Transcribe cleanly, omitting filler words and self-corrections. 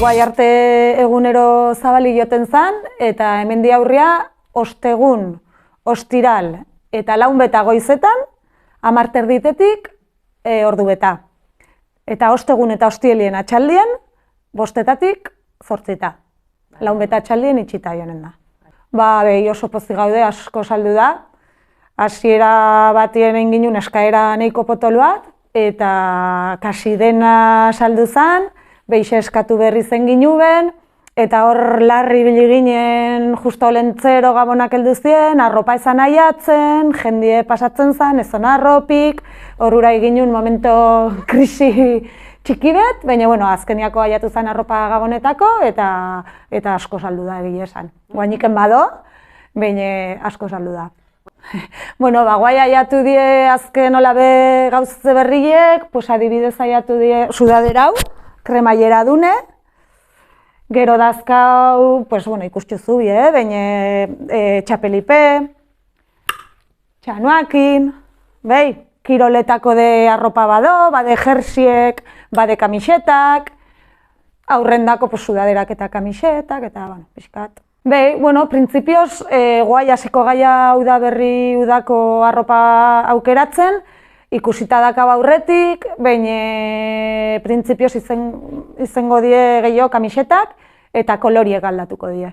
Guai arte egunero zabalik joten zan, eta hemendi aurria ostegun, ostiral eta launbeta goizetan, 10:00 ordu beta. Eta ostegun eta ostielien atxaldien, 5:00 8:00. Launbeta atxaldien itxita joanen da. Behi oso pozik gaude, asko saldu da. Hasiera batien egin ginen eskaera nahiko potoloat, eta kasi dena saldu zan, behixe eskatu berri zen ginuen, eta hor larri bili ginen justo lentzero gabonak heldu zien, arropa ezan aiatzen, jendie pasatzen zen, ezon arropik, hor ura eginun momento krisi txiki bet, baina azkeniako aiatu zen arropa gabonetako, eta asko saldu da egile esan. Guainiken bado, baina asko saldu da. Guai aiatu die azken olabe gauze berriek, adibidez aiatu die sudaderau, kremaiera dune, gero dazkau, ikustu zubi, baina txapelipe, txanuakin, kiroletako de arropa bado, bade jersiek, bade kamisetak, aurrendako sudaderak eta kamisetak, eta, pixkat. Printzipioz, guai hasiko gaia uda berri udako arropa aukeratzen, ikusita dakau aurretik, baina printzipioz izango die gehiago kamisetak eta koloriek aldatuko die.